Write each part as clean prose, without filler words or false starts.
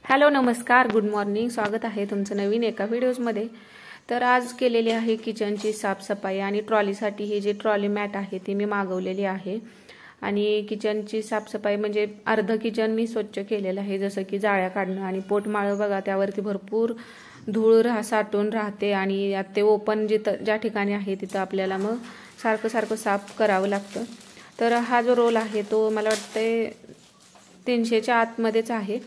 Hello नमस्कार good morning, स्वागत आहे तुमचं नवीन एका व्हिडिओजमध्ये। तर आज केलेली आहे किचनची साफसफाई आणि ट्रॉलीसाठी ही जी ट्रॉली मॅट आहे ती मी मागवलेली आहे। आणि किचनची साफसफाई म्हणजे अर्ध किचन मी स्वच्छ केलेलं आहे, जसं की जाळ्या काढणं आणि पोटमाळं बघा त्यावरती भरपूर धूळ साठून राहते आणि ते ओपन ज्या ठिकाणी आहे तिथं आपल्याला मग सारखं साफ करावं लागतं। तर हा जो रोल आहे तो मला वाटतंय 300च्या आतमध्येच आहे।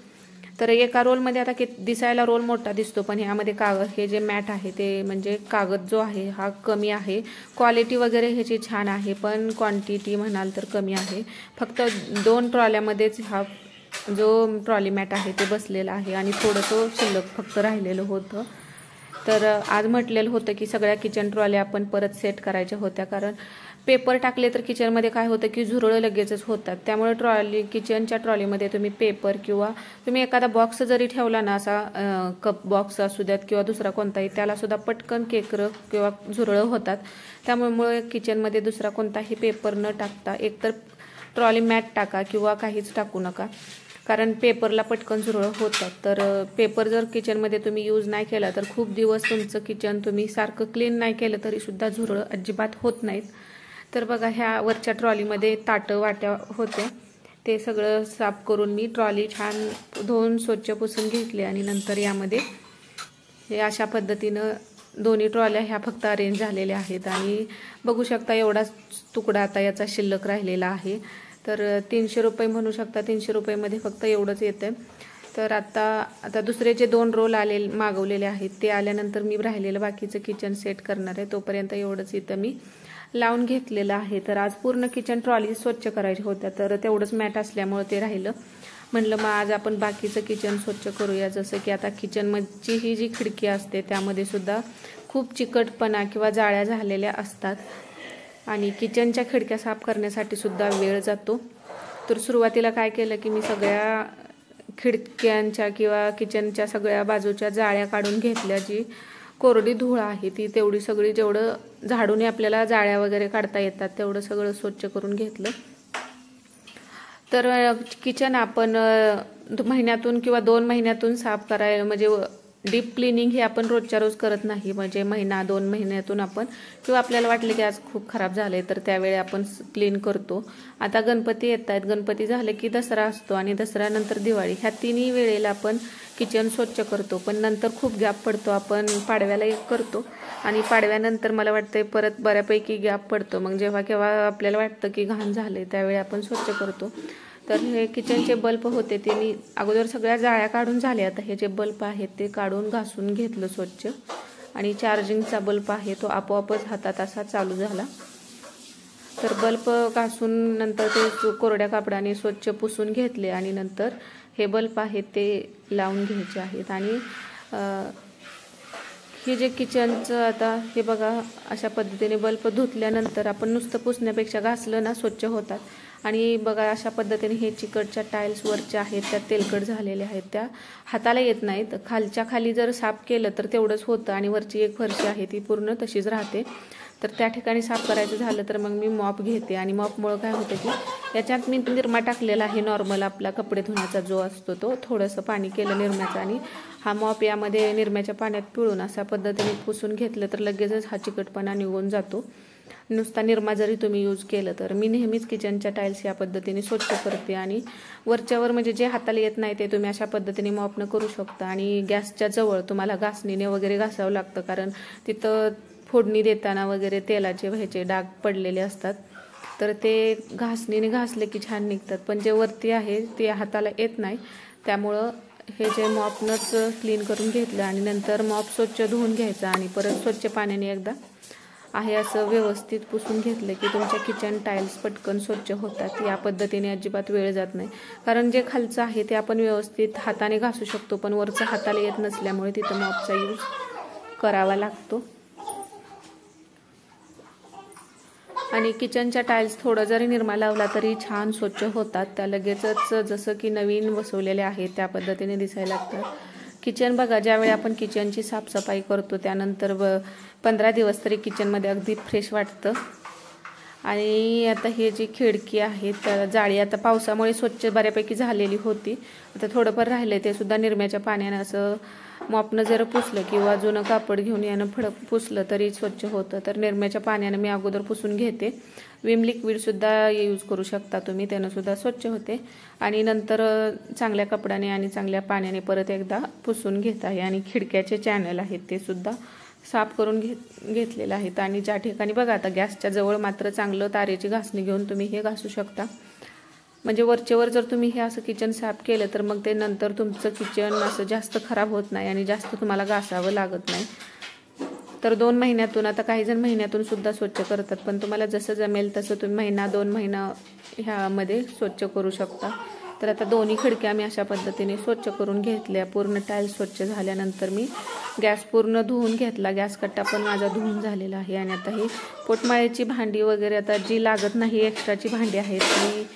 तर एका रोलमध्ये आता दिसायला रोल मोठा दिसतो, पण ह्यामध्ये कागद हे जे मॅट आहे ते म्हणजे कागद जो आहे हा कमी आहे। क्वालिटी वगैरे ह्याची छान आहे, पण क्वांटिटी म्हणाल तर कमी आहे। फक्त 2 ट्रॉल्यामध्येच हा जो ट्रॉली मॅट आहे ते बसलेला आहे आणि थोडंसं शिल्लक फक्त राहिलेलं होतं। तर आज म्हटलेलं होतं की सगळ्या किचन ट्रॉल्या आपण परत सेट करायच्या होत्या, कारण पेपर टाकले तर किचनमध्ये काय होतं की झुरळं लगेचच होतात। त्यामुळे किचनच्या ट्रॉलीमध्ये तुम्ही पेपर किंवा तुम्ही एखादा बॉक्स जरी ठेवला ना, असा कप बॉक्स असू द्यात किंवा दुसरा कोणताही, त्याला सुद्धा पटकन केकर किंवा झुरळं होतात। त्यामुळे किचनमध्ये दुसरा कोणताही पेपर न टाकता एकतर ट्रॉली मॅट टाका किंवा काहीच टाकू नका, कारण पेपरला पटकन झुरळं होतात। तर पेपर जर किचनमध्ये तुम्ही यूज नाही केला तर खूप दिवस तुमचं किचन तुम्ही सारखं क्लीन नाही केलं तरी सुद्धा झुरळं अजिबात होत नाहीत। तर बघा ह्या वरच्या ट्रॉलीमध्ये ताटं वाट्या होते, ते सगळं साफ करून मी ट्रॉली छान धुवून स्वच्छ पुसून घेतली आणि नंतर यामध्ये हे अशा पद्धतीनं दोन्ही ट्रॉल्या ह्या फक्त अरेंज झालेल्या आहेत। आणि बघू शकता एवढाच तुकडा आता याचा शिल्लक राहिलेला आहे। तर 300 रुपये म्हणू शकता, 300 रुपयेमध्ये फक्त एवढंच येतं। तर आता दुसरे जे 2 रोल मागवलेले आहेत ते आल्यानंतर मी राहिलेलं बाकीचं किचन सेट करणार आहे, तोपर्यंत एवढंच इथं मी लावून घेतलेलं आहे। तर आज पूर्ण किचन ट्रॉली स्वच्छ करायच्या होत्या, तर तेवढंच मॅट असल्यामुळे ते राहिलं। म्हणलं मग आज आपण बाकीचं किचन स्वच्छ करूया, जसं की आता किचनची ही जी खिडकी असते त्यामध्ये सुद्धा खूप चिकटपणा किंवा जाळ्या झालेल्या असतात आणि किचनच्या खिडक्या साफ करण्यासाठी सुद्धा वेळ जातो। तर सुरुवातीला काय केलं की मी सगळ्या खिडक्यांच्या किंवा किचनच्या सगळ्या बाजूच्या जाळ्या काढून घेतल्या। जी कोरडी धूळ आहे ती तेवढी सगळी, जेवढं झाडूने आपल्याला जाळ्या वगैरे काढता येतात तेवढं सगळं स्वच्छ करून घेतलं। तर किचन आपण महिन्यातून किंवा 2 महिन्यातून साफ करायला, म्हणजे डीप क्लिनिंग हे आपण रोजच्या रोज करत नाही, म्हणजे महिना 2 महिन्यातून आपण, किंवा आपल्याला वाटलं की आज खूप खराब झाले तर त्यावेळी आपण क्लीन करतो। आता गणपती येत आहेत, गणपती झाले की दसरा असतो आणि दसऱ्यानंतर दिवाळी, ह्या तिन्ही वेळेला आपण किचन स्वच्छ करतो। पण नंतर खूप गॅप पडतो, आपण पाडव्याला एक करतो आणि पाडव्यानंतर मला वाटतं परत बऱ्यापैकी गॅप पडतो। मग जेव्हा केव्हा आपल्याला वाटतं की घाण झाले त्यावेळी आपण स्वच्छ करतो। तर हे किचनचे बल्ब होते ते मी अगोदर सगळ्या जाळ्या काढून झाल्या, आता हे जे बल्ब आहेत ते काढून घासून घेतलं स्वच्छ। आणि चार्जिंगचा बल्ब आहे तो आपोआपच हातात असा चालू झाला। तर बल्ब घासून नंतर ते कोरड्या कापडाने स्वच्छ पुसून घेतले आणि नंतर हे बल्ब आहेत ते लावून घ्यायचे आहेत। आणि हे जे किचनचं आता हे बघा अशा पद्धतीने बल्ब धुतल्यानंतर आपण नुसतं पुसण्यापेक्षा घासलं ना स्वच्छ होतात। आणि बघा अशा पद्धतीने हे चिकटच्या टाईल्स वरच्या आहेत त्या तेलकट झालेल्या आहेत, त्या हाताला येत नाहीत। खालच्या खाली जर साफ केलं तर तेवढंच होतं आणि वरची एक फरशी आहे ती पूर्ण तशीच राहते। तर त्या ठिकाणी साफ करायचं झालं तर मग मी मॉप घेते आणि मॉपमुळं काय होतं की याच्यात मी निरमा टाकलेला आहे, नॉर्मल आपला कपडे धुण्याचा जो असतो तो, थोडंसं पाणी केलं निरम्याचं आणि हा मॉप यामध्ये निरम्याच्या पाण्यात पिळून अशा पद्धतीने पुसून घेतलं तर लगेचच हा चिकटपणा निघून जातो। नुसता निरमा जरी तुम्ही यूज केलं तर मी नेहमीच किचनच्या टाईल्स या पद्धतीने स्वच्छ करते। आणि वरच्यावर म्हणजे जे हाताला येत नाही ते तुम्ही अशा पद्धतीने मॉपनं करू शकता। आणि गॅसच्या जवळ तुम्हाला घासणीने वगैरे घासावं लागतं, कारण तिथं फोडणी देताना वगैरे तेलाचे व्हायचे डाग पडलेले असतात, तर ते घासणीने घासले की छान निघतात। पण जे वरती आहे ते हाताला येत नाही, त्यामुळं हे जे मॉपनंच क्लीन करून घेतलं आणि नंतर मॉप स्वच्छ धुवून घ्यायचा आणि परत स्वच्छ पाण्याने एकदा आहे असं व्यवस्थित पुसून घेतलं की तुमच्या किचन टाईल्स पटकन स्वच्छ होतात। या पद्धतीने अजिबात वेळ जात नाही, कारण जे खालचं आहे ते आपण व्यवस्थित हाताने घासू शकतो, पण वरचं हाताला येत नसल्यामुळे तिथं मॉपचा यूज करावा लागतो। आणि किचनच्या टाईल्स थोडं जरी निरमा लावला तरी छान स्वच्छ होतात, त्या लगेचच जसं की नवीन बसवलेले आहेत त्या पद्धतीने दिसायला लागतात। किचन बघा, ज्यावेळी आपण किचनची साफसफाई करतो त्यानंतर 15 दिवस तरी किचनमध्ये अगदी फ्रेश वाटतं। आणि आता हे जी खिडकी आहे तर जाळी आता पावसामुळे स्वच्छ बऱ्यापैकी झालेली होती. आता थोडंफार राहिलं ते सुद्धा निरम्याच्या पाण्यानं असं मॉपनं जर पुसलं किंवा जुनं कापड घेऊन यानं पुसलं तरी स्वच्छ होतं. तर निरम्याच्या पाण्यानं मी अगोदर पुसून घेते. विम लिक्विडसुद्धा यूज करू शकता तुम्ही, त्यानं सुद्धा स्वच्छ होते. आणि नंतर चांगल्या कपड्याने आणि चांगल्या पाण्याने परत एकदा पुसून घेत आहे. आणि खिडक्याचे चॅनल आहेत ते सुद्धा साफ करून घेतलेलं आहेत. आणि ज्या ठिकाणी बघा आता गॅसच्या जवळ मात्र चांगलं तारेची घासणी घेऊन तुम्ही हे घासू शकता. म्हणजे वरचेवर जर तुम्ही हे असं किचन साफ केलं तर मग ते नंतर तुमचं किचन असं जास्त खराब होत नाही आणि जास्त तुम्हाला घासावं लागत नाही. तर 2 महिन्यातून, आता काही जण महिन्यातून सुद्धा स्वच्छ करतात, पण तुम्हाला जसं जमेल तसं तुम्ही महिना 2 महिना ह्यामध्ये स्वच्छ करू शकता. तर आता दोन्ही खिडक्या मी अशा पद्धतीने स्वच्छ करून घेतल्या. पूर्ण टाइल्स स्वच्छ झाल्यानंतर मी गॅस पूर्ण धुवून घेतला. गॅस कट्टा पण माझा धुवून झालेला आहे. आणि आता ही पोटमाळ्याची भांडी वगैरे आता जी लागत नाही एक्स्ट्राची भांडी आहेत ती,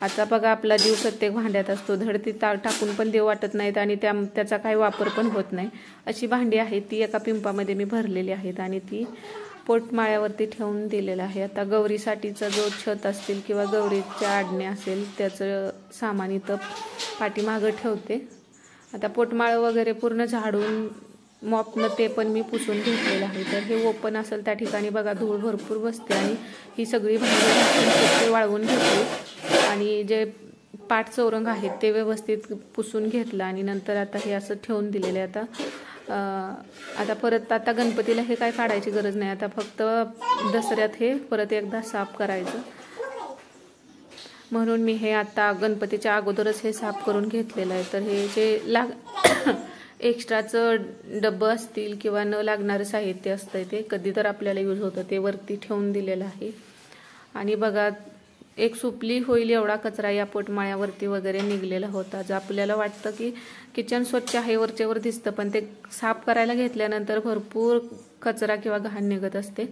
आता बघा आपला जीव प्रत्येक भांड्यात असतो, धड ती टाकून पण देऊ वाटत नाहीत आणि त्याचा काही वापर पण होत नाही अशी भांडी आहेत. ती एका पिंपामध्ये मी भरलेली आहेत आणि ती पोटमाळ्यावरती ठेवून दिलेलं आहे. आता गौरीसाठीचा जो छत असतील किंवा गौरीच्या आडण्या असेल त्याचं सामान इथं पाठीमागं ठेवते. आता पोटमाळ वगैरे पूर्ण झाडून मॉपनं ते पण मी पुसून घेतलेलं आहे. तर हे ओपन असेल त्या ठिकाणी बघा धूळ भरपूर बसते आणि ही सगळी भांडी वाळवून घेतली आणि जे पाट चौरंग आहेत ते व्यवस्थित पुसून घेतलं आणि नंतर आता हे असं ठेवून दिलेलं आहे. आता परत आता गणपतीला हे काय काढायची गरज नाही, आता फक्त दसऱ्यात हे परत एकदा साफ करायचं. म्हणून मी हे आता गणपतीच्या अगोदरच हे साफ करून घेतलेलं आहे. तर हे जे एक्स्ट्राचं डब्बं असतील किंवा न लागणारं साहित्य असतं ते कधी तर आपल्याला यूज होतं ते वरती ठेवून दिलेलं आहे. आणि बघा एक सुपली होईल एवढा कचरा या पोटमाळ्यावरती वगैरे निघलेला होता. जर आपल्याला वाटतं की किचन स्वच्छ आहे वरचेवर दिसतं, पण ते साफ करायला घेतल्यानंतर भरपूर कचरा किंवा घाण निघत असते.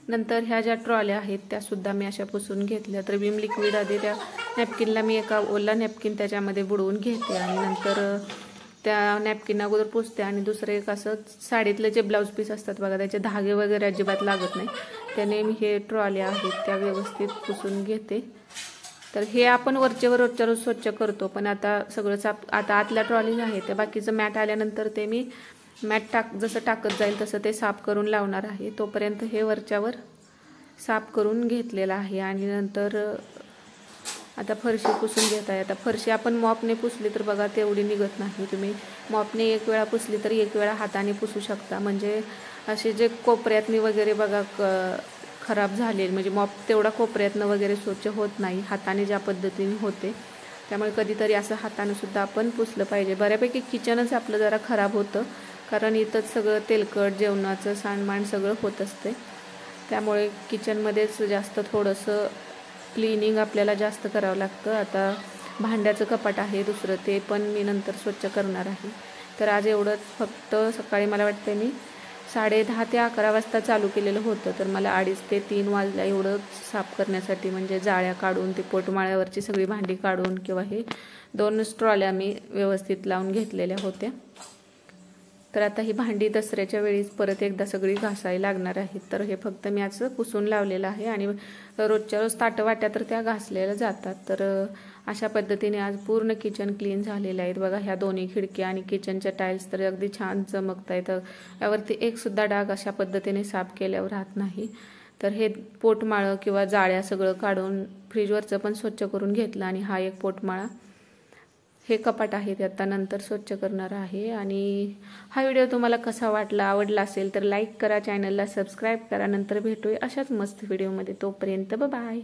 नंतर ह्या ज्या ट्रॉल्या आहेत त्यासुद्धा मी अशा पुसून घेतल्या. तर विम लिक्विड आधी त्या नॅपकिनला मी एका ओला नॅपकिन त्याच्यामध्ये बुडवून घेते आणि नंतर त्या नॅपकिन अगोदर पुसते आणि दुसरं एक असं साडीतले जे ब्लाऊज पीस असतात बघा त्याचे धागे वगैरे अजिबात लागत नाही त्याने मी हे ट्रॉल्या आहेत त्या व्यवस्थित पुसून घेते. तर हे आपण वरचेवर रोजच्या रोज स्वच्छ करतो, पण आता सगळं साफ आता आतल्या ट्रॉली आहे त्या बाकीचं मॅट आल्यानंतर ते मी मॅट जसं टाकत जाईल तसं ते साफ करून लावणार आहे. तोपर्यंत हे वरच्यावर साफ करून घेतलेलं आहे. आणि नंतर आता फरशी पुसून घेत आहे. आता फरशी आपण मॉपने पुसली तर बघा तेवढी निघत नाही. तुम्ही मॉपने एक वेळा पुसली तर एक वेळा हाताने पुसू शकता. म्हणजे असे जे कोपऱ्यातनी वगैरे बघा खराब झाले, म्हणजे मॉप तेवढा कोपऱ्यातनं वगैरे स्वच्छ होत नाही, हाताने ज्या पद्धतीने होते. त्यामुळे कधीतरी असं हाताने सुद्धा आपण पुसलं पाहिजे. बऱ्यापैकी किचनच आपलं जरा खराब होतं, कारण इथंच सगळं तेलकट जेवणाचं सांडमांड सगळं होत असते. त्यामुळे किचनमध्येच जास्त थोडंसं क्लिनिंग आपल्याला जास्त करावं लागतं. आता भांड्याचं कपाट आहे दुसरं, ते पण मी नंतर स्वच्छ करणार आहे. तर आज एवढंच, फक्त सकाळी मला वाटतं मी 10:30 ते 11 वाजता चालू केलेलं होतं, तर मला 2:30 ते 3 वाजल्या एवढं साफ करण्यासाठी. म्हणजे जाळ्या काढून ते पोटमाळ्यावरची सगळी भांडी काढून किंवा हे 2 ट्रॉल्या मी व्यवस्थित लावून घेतलेल्या होत्या. तर आता ही भांडी दसऱ्याच्या वेळीच परत एकदा सगळी घासायला लागणार आहेत. तर हे फक्त मी असं पुसून लावलेलं आहे आणि रोजच्या रोज ताटं वाट्या तर त्या घासलेल्या जातात. तर अशा पद्धतीने आज पूर्ण किचन क्लीन झालेलं आहे. बघा ह्या दोन्ही खिडक्या आणि किचनच्या टाईल्स तर अगदी छान चमकत आहेत. यावरती एक सुद्धा डाग अशा पद्धतीने साफ केल्यावर राहत नाही. तर हे पोटमाळं किंवा जाळ्या सगळं काढून फ्रीजवरचं पण स्वच्छ करून घेतलं. आणि हा एक पोटमाळा, हे कपाट आहे ते आता नंतर स्वच्छ करणार आहे. आणि हा व्हिडिओ तुम्हाला कसा वाटला, आवडला असेल तर लाईक करा, चॅनलला सबस्क्राईब करा. नंतर भेटूया अशाच मस्त व्हिडिओमध्ये. तोपर्यंत बाय.